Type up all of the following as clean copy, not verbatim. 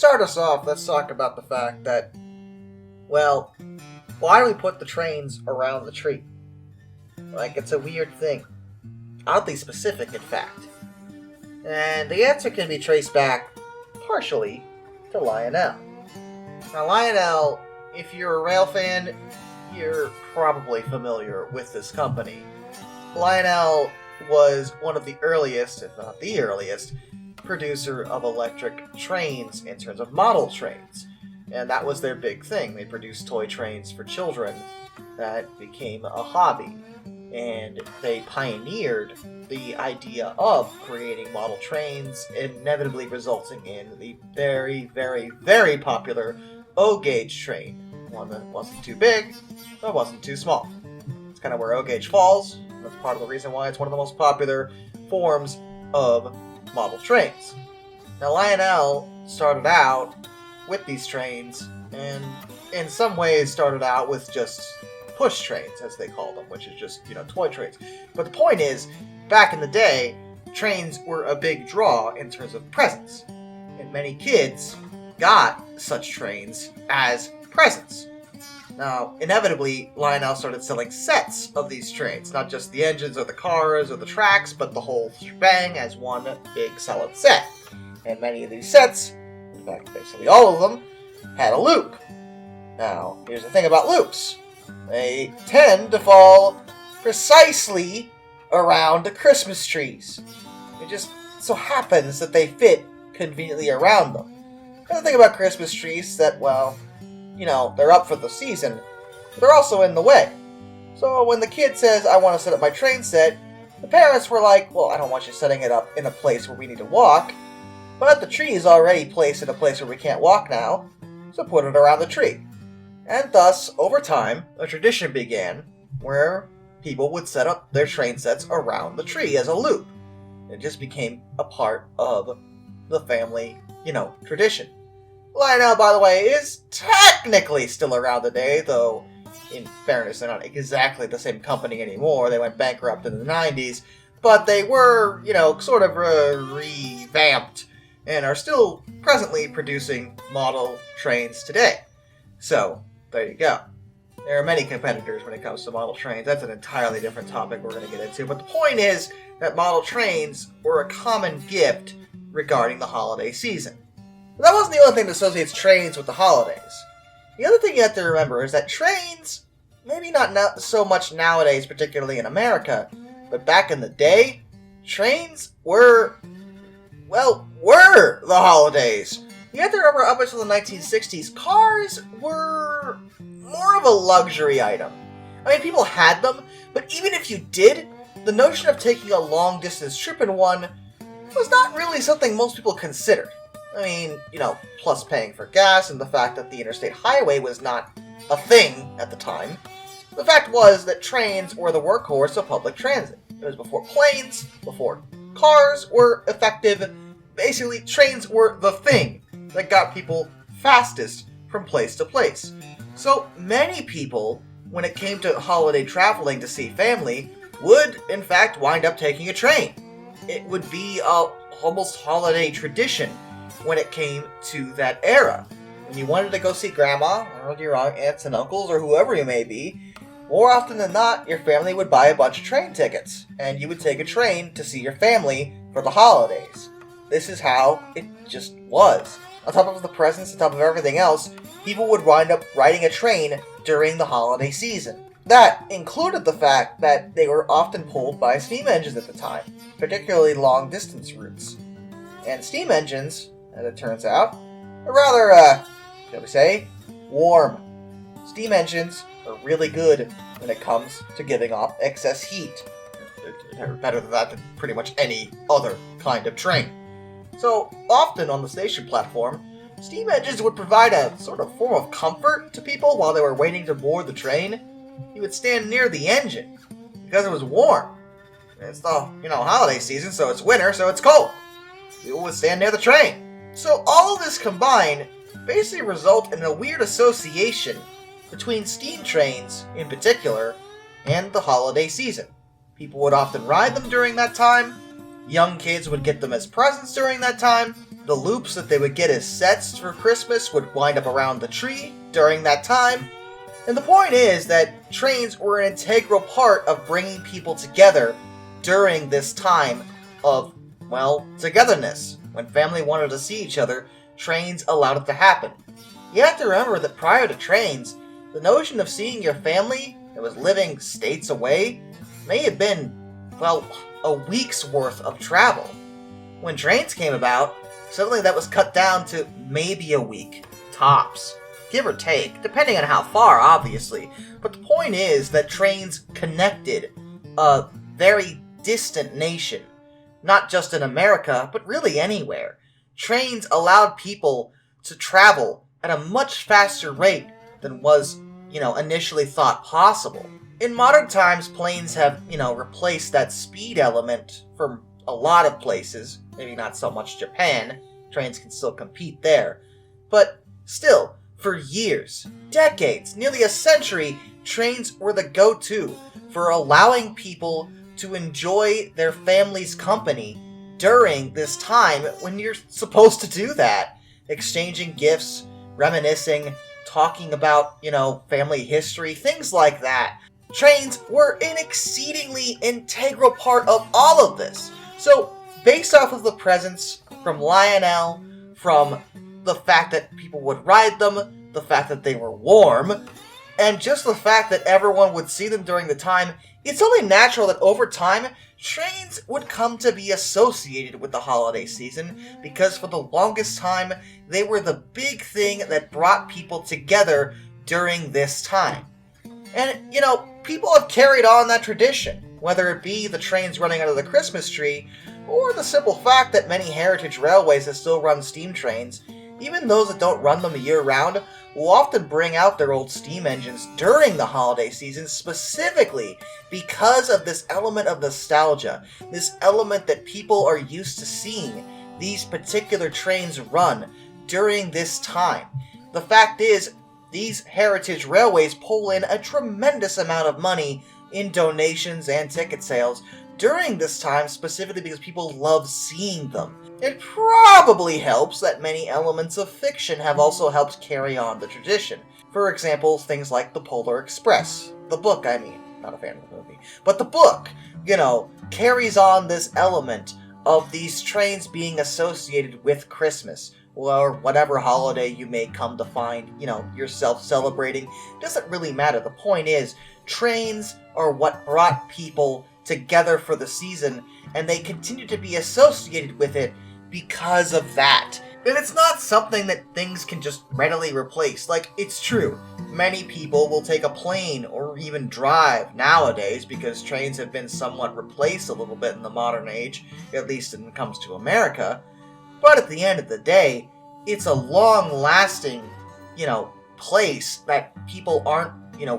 start us off, let's talk about the fact that, well, why do we put the trains around the tree? Like, it's a weird thing. Oddly specific, in fact. And the answer can be traced back, partially, to Lionel. Now, Lionel, if you're a rail fan, you're probably familiar with this company. Lionel was one of the earliest, if not the earliest, producer of electric trains in terms of model trains. And that was their big thing. They produced toy trains for children that became a hobby. And they pioneered the idea of creating model trains, inevitably resulting in the very, very, very popular O-gauge train. One that wasn't too big, but wasn't too small. It's kind of where O-gauge falls. That's part of the reason why it's one of the most popular forms of model trains. Now, Lionel started out with these trains, and in some ways started out with just push trains, as they call them, which is just, toy trains. But the point is, back in the day, trains were a big draw in terms of presents. And many kids got such trains as presents. Now, inevitably, Lionel started selling sets of these trains, not just the engines or the cars or the tracks, but the whole shebang as one big solid set. And many of these sets, in fact, basically all of them, had a loop. Now, here's the thing about loops. They tend to fall precisely around the Christmas trees. It just so happens that they fit conveniently around them. And the thing about Christmas trees is that, well, they're up for the season, but they're also in the way. So when the kid says, I want to set up my train set, the parents were like, well, I don't want you setting it up in a place where we need to walk, but the tree is already placed in a place where we can't walk now, so put it around the tree. And thus, over time, a tradition began where people would set up their train sets around the tree as a loop. It just became a part of the family, tradition. Lionel, by the way, is technically still around today, though, in fairness, they're not exactly the same company anymore. They went bankrupt in the 90s, but they were, sort of revamped and are still presently producing model trains today. So, there you go. There are many competitors when it comes to model trains. That's an entirely different topic we're going to get into. But the point is that model trains were a common gift regarding the holiday season. But that wasn't the only thing that associates trains with the holidays. The other thing you have to remember is that trains, maybe not so much nowadays, particularly in America, but back in the day, trains were the holidays. You have to remember, up until the 1960s, cars were more of a luxury item. I mean, people had them, but even if you did, the notion of taking a long-distance trip in one was not really something most people considered. I mean, plus paying for gas and the fact that the interstate highway was not a thing at the time. The fact was that trains were the workhorse of public transit. It was before planes, before cars were effective. Basically, trains were the thing that got people fastest from place to place. So many people, when it came to holiday traveling to see family, would in fact wind up taking a train. It would be a almost holiday tradition when it came to that era. When you wanted to go see grandma, or your aunts and uncles, or whoever you may be, more often than not, your family would buy a bunch of train tickets, and you would take a train to see your family for the holidays. This is how it just was. On top of the presents, on top of everything else, people would wind up riding a train during the holiday season. That included the fact that they were often pulled by steam engines at the time, particularly long-distance routes. And steam engines, as it turns out, are rather, shall we say, warm. Steam engines are really good when it comes to giving off excess heat. They're better than that than pretty much any other kind of train. So, often on the station platform, steam engines would provide a sort of form of comfort to people while they were waiting to board the train. You would stand near the engine because it was warm. It's the, holiday season, so it's winter, so it's cold. People would stand near the train. So all of this combined basically result in a weird association between steam trains, in particular, and the holiday season. People would often ride them during that time, Young kids would get them as presents during that time. The loops that they would get as sets for Christmas would wind up around the tree during that time. And the point is that trains were an integral part of bringing people together during this time of, well, togetherness. When family wanted to see each other, trains allowed it to happen. You have to remember that prior to trains, the notion of seeing your family that was living states away may have been, well, a week's worth of travel. When trains came about, suddenly that was cut down to maybe a week, tops. Give or take, depending on how far, obviously. But the point is that trains connected a very distant nation. Not just in America, but really anywhere. Trains allowed people to travel at a much faster rate than was, initially thought possible. In modern times, planes have, replaced that speed element from a lot of places. Maybe not so much Japan. Trains can still compete there. But still, for years, decades, nearly a century, trains were the go-to for allowing people to enjoy their family's company during this time when you're supposed to do that. Exchanging gifts, reminiscing, talking about, family history, things like that. Trains were an exceedingly integral part of all of this. So, based off of the presents from Lionel, from the fact that people would ride them, the fact that they were warm, and just the fact that everyone would see them during the time, it's only natural that over time, trains would come to be associated with the holiday season, because for the longest time, they were the big thing that brought people together during this time. And, people have carried on that tradition, whether it be the trains running under the Christmas tree, or the simple fact that many heritage railways that still run steam trains, even those that don't run them year-round, will often bring out their old steam engines during the holiday season specifically because of this element of nostalgia, this element that people are used to seeing these particular trains run during this time. The fact is, these heritage railways pull in a tremendous amount of money in donations and ticket sales during this time, specifically because people love seeing them. It probably helps that many elements of fiction have also helped carry on the tradition. For example, things like The Polar Express. The book, I mean. Not a fan of the movie. But the book, carries on this element of these trains being associated with Christmas, or whatever holiday you may come to find, yourself celebrating. Doesn't really matter. The point is, trains are what brought people together for the season, and they continue to be associated with it because of that. And it's not something that things can just readily replace. It's true, many people will take a plane or even drive nowadays because trains have been somewhat replaced a little bit in the modern age, at least when it comes to America. But at the end of the day, it's a long-lasting, place that people aren't,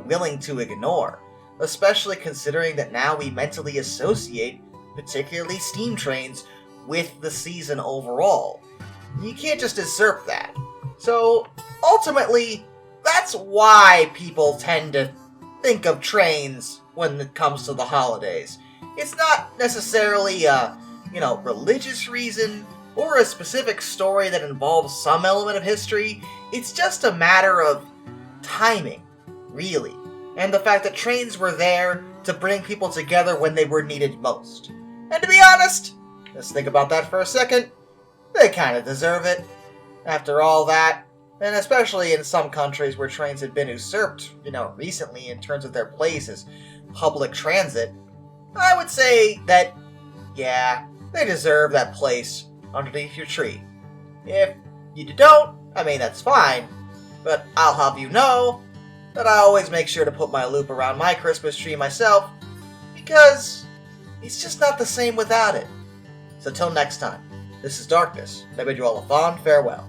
willing to ignore. Especially considering that now we mentally associate, particularly steam trains, with the season overall. You can't just usurp that. So, ultimately, that's why people tend to think of trains when it comes to the holidays. It's not necessarily a, religious reason, or a specific story that involves some element of history. It's just a matter of timing, really. And the fact that trains were there to bring people together when they were needed most. And to be honest, let's think about that for a second, they kind of deserve it. After all that, and especially in some countries where trains have been usurped, recently in terms of their place as public transit, I would say that, yeah, they deserve that place underneath your tree. If you don't, that's fine, but I'll have you know that I always make sure to put my loop around my Christmas tree myself, because it's just not the same without it. So till next time, this is Darkness, and I bid you all a fond farewell.